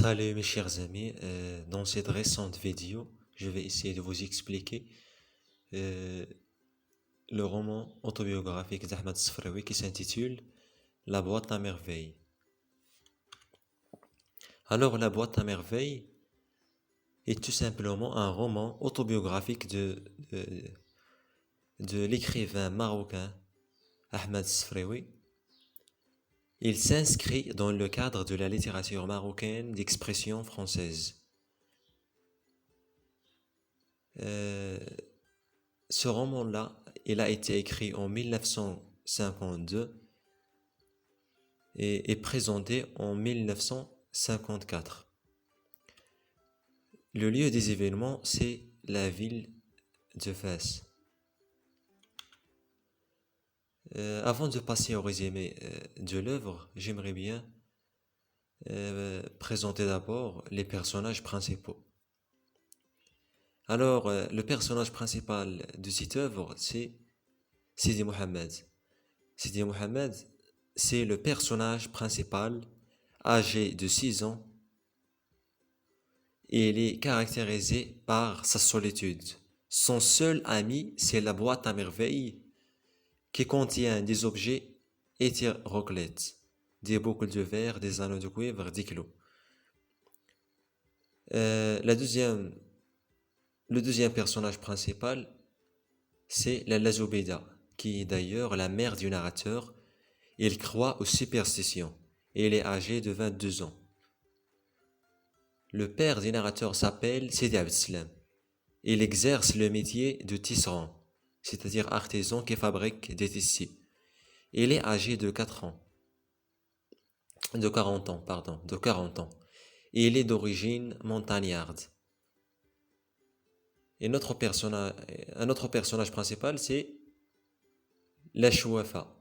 Salut mes chers amis, dans cette récente vidéo, je vais essayer de vous expliquer euh, le roman autobiographique d'Ahmed Sfraoui qui s'intitule La boîte à merveilles. Alors, La boîte à merveilles est tout simplement un roman autobiographique de l'écrivain marocain Ahmed Sfraoui. Il s'inscrit dans le cadre de la littérature marocaine d'expression française. Ce roman-là, il a été écrit en 1952 et est présenté en 1954. Le lieu des événements, c'est la ville de Fès. Avant de passer au résumé de l'œuvre, j'aimerais bien présenter d'abord les personnages principaux. Alors, le personnage principal de cette œuvre, c'est Sidi Mohamed. Sidi Mohamed, c'est le personnage principal, âgé de 6 ans, et il est caractérisé par sa solitude. Son seul ami, c'est la boîte à merveilles qui contient des objets hétéroclites, des boucles de verre, des anneaux de cuivre, des clous. Le deuxième personnage principal, c'est la Zoubeda, qui est d'ailleurs la mère du narrateur. Il croit aux superstitions et il est âgé de 22 ans. Le père du narrateur s'appelle Sidi Abdeslam. Il exerce le métier de tisserand, c'est-à-dire artisan qui fabrique des tissus. Il est âgé de 40 ans. Et il est d'origine montagnarde. Et un autre personnage principal, c'est la Chouafa,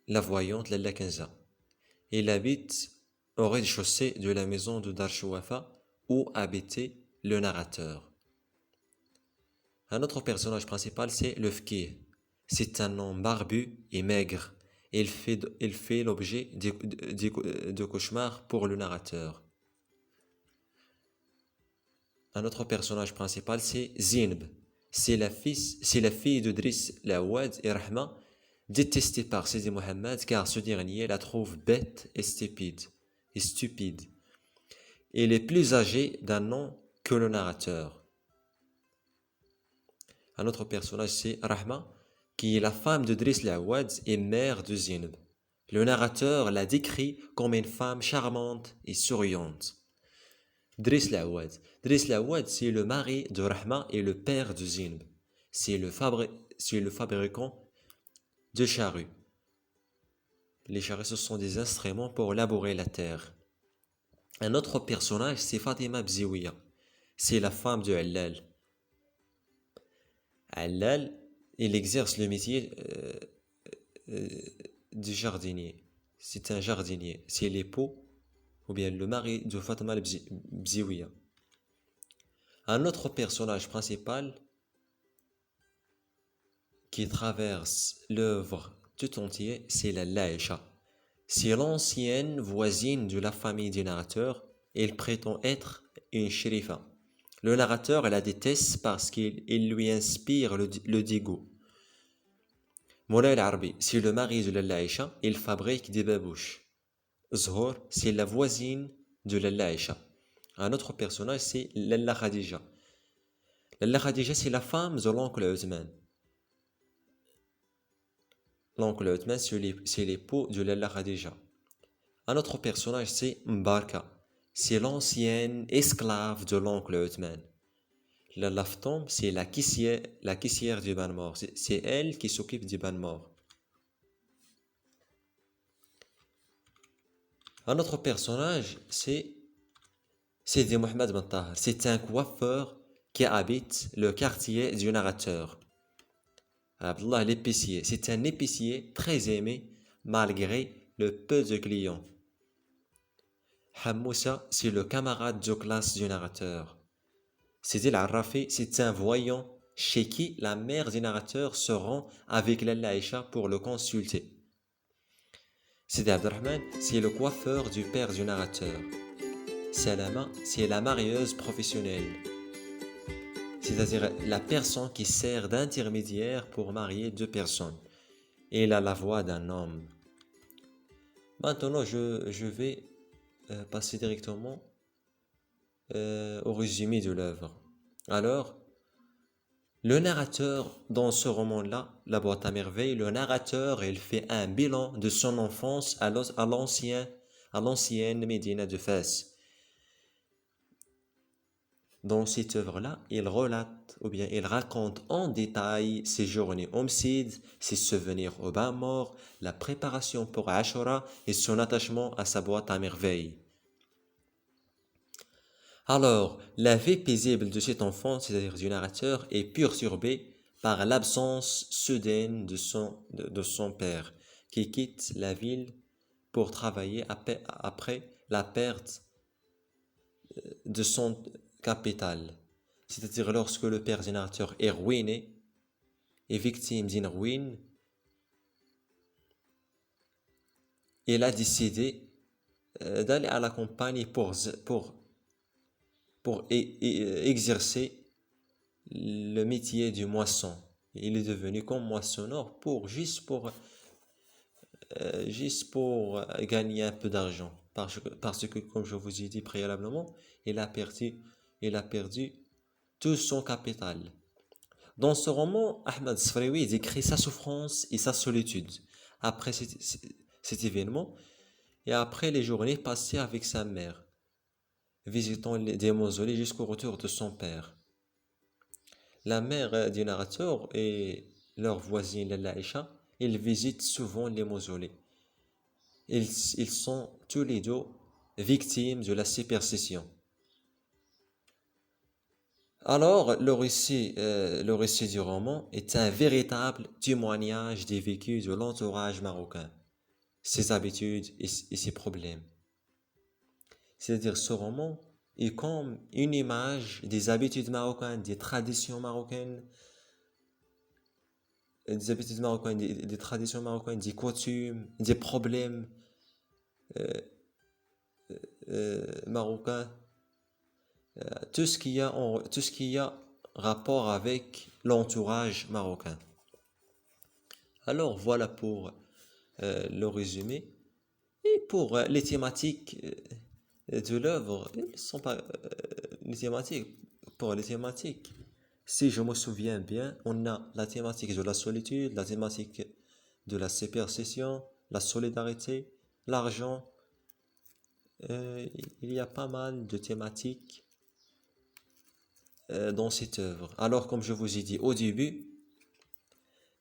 la voyante Lalla Kenza. Il habite au rez-de-chaussée de la maison de Dar Chouafa où habitait le narrateur. Un autre personnage principal, c'est le Fkir. C'est un homme barbu et maigre. Il fait l'objet de cauchemars pour le narrateur. Un autre personnage principal, c'est Zinb. C'est la fille de Driss Lawad et Rahma, détestée par Sidi Mohamed car ce dernier la trouve bête et stupide. Il est plus âgé d'un an que le narrateur. Un autre personnage, c'est Rahma, qui est la femme de Driss Lawad et mère de Zinb. Le narrateur la décrit comme une femme charmante et souriante. Driss Lawad, c'est le mari de Rahma et le père de Zinb. C'est le fabricant de charrues. Les charrues, ce sont des instruments pour labourer la terre. Un autre personnage, c'est Fatima Bziouia. C'est la femme de Allal. Allal, il exerce le métier du jardinier. C'est un jardinier. C'est l'époux ou bien le mari de Fatima Bziouia. Un autre personnage principal qui traverse l'œuvre tout entière, c'est la Laïcha. C'est l'ancienne voisine de la famille du narrateur. Elle prétend être une shérifa. Le narrateur la déteste parce qu'il lui inspire le dégoût. Moulay al-Arbi, c'est le mari de la Laïcha. Il fabrique des babouches. Zhor, c'est la voisine de la Laïcha. Un autre personnage, c'est Lalla Khadija. Lalla Khadija, c'est la femme de l'oncle Othman. L'oncle Othman, c'est l'époux de Lalla Khadija. Un autre personnage, c'est Mbarka. C'est l'ancienne esclave de l'oncle Othman. La Laftom, c'est la caissière du ban mort. C'est elle qui s'occupe du ban mort. Un autre personnage, c'est Sidi Mohamed Ben Tahar. C'est un coiffeur qui habite le quartier du narrateur. Abdullah l'épicier. C'est un épicier très aimé malgré le peu de clients. Hamoussa, c'est le camarade de classe du narrateur. Sidi Al-Rafi, c'est un voyant chez qui la mère du narrateur se rend avec la Laïcha pour le consulter. Sidi Abdelrahman, c'est le coiffeur du père du narrateur. Salama, c'est la marieuse professionnelle, c'est-à-dire la personne qui sert d'intermédiaire pour marier deux personnes. Elle a la voix d'un homme. Maintenant, je vais passer directement au résumé de l'œuvre. Alors, le narrateur, dans ce roman-là, La boîte à merveilles, le narrateur, il fait un bilan de son enfance à l'ancienne Médina de Fès. Dans cette œuvre-là, il relate, ou bien il raconte en détail ses journées homicides, ses souvenirs au bain mort, la préparation pour Ashura et son attachement à sa boîte à merveilles. Alors, la vie paisible de cet enfant, c'est-à-dire du narrateur, est perturbée par l'absence soudaine de son père, qui quitte la ville pour travailler après la perte de son capital. C'est-à-dire lorsque le père du narrateur est ruiné, est victime d'une ruine, il a décidé d'aller à la campagne pour exercer le métier du moisson. Il est devenu comme moissonneur juste pour gagner un peu d'argent. Parce que, comme je vous ai dit préalablement, il a perdu tout son capital. Dans ce roman, Ahmed Sfraoui décrit sa souffrance et sa solitude après cet événement et après les journées passées avec sa mère, visitant des mausolées jusqu'au retour de son père. La mère du narrateur et leur voisine Lalla Aisha, ils visitent souvent les mausolées. Ils sont tous les deux victimes de la superstition. Alors, le récit du roman est un véritable témoignage des vécus de l'entourage marocain, ses habitudes et ses problèmes. C'est-à-dire, ce roman est comme une image des habitudes marocaines, des traditions marocaines, des traditions marocaines, des coutumes, des problèmes marocains, tout ce qui a rapport avec l'entourage marocain. Alors voilà pour le résumé. Et pour les thématiques de l'œuvre, ils sont pas les thématiques. Pour les thématiques, si je me souviens bien, on a la thématique de la solitude, la thématique de la superstition, la solidarité, l'argent. Il y a pas mal de thématiques dans cette œuvre. Alors, comme je vous ai dit au début,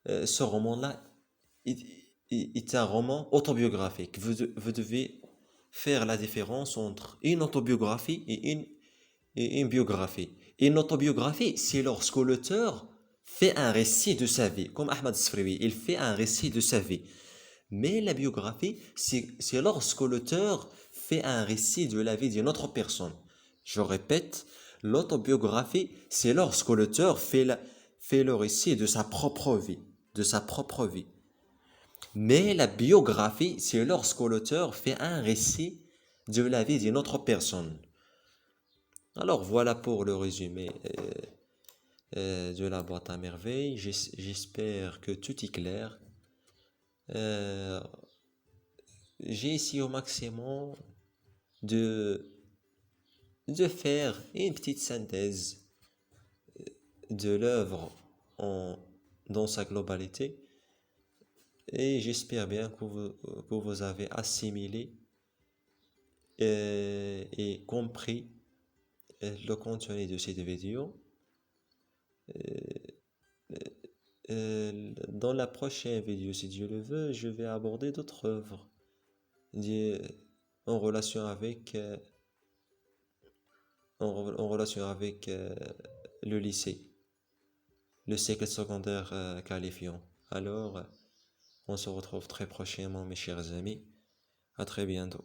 ce roman-là est un roman autobiographique. Vous devez faire la différence entre une autobiographie et une biographie. Une autobiographie, c'est lorsque l'auteur fait un récit de sa vie, comme Ahmad Sfraoui, il fait un récit de sa vie. Mais la biographie, c'est lorsque l'auteur fait un récit de la vie d'une autre personne. Je répète, l'autobiographie, c'est lorsque l'auteur fait le récit de sa propre vie, de sa propre vie. Mais la biographie, c'est lorsque l'auteur fait un récit de la vie d'une autre personne. Alors voilà pour le résumé de la boîte à merveilles. J'espère que tout est clair. Euh, j'ai essayé au maximum de, de faire une petite synthèse de l'œuvre dans sa globalité. Et j'espère bien que vous avez assimilé et compris le contenu de cette vidéo. Dans la prochaine vidéo, si Dieu le veut, je vais aborder d'autres œuvres en relation avec, en relation avec le lycée, le cycle secondaire qualifiant. Alors, on se retrouve très prochainement, mes chers amis. À très bientôt.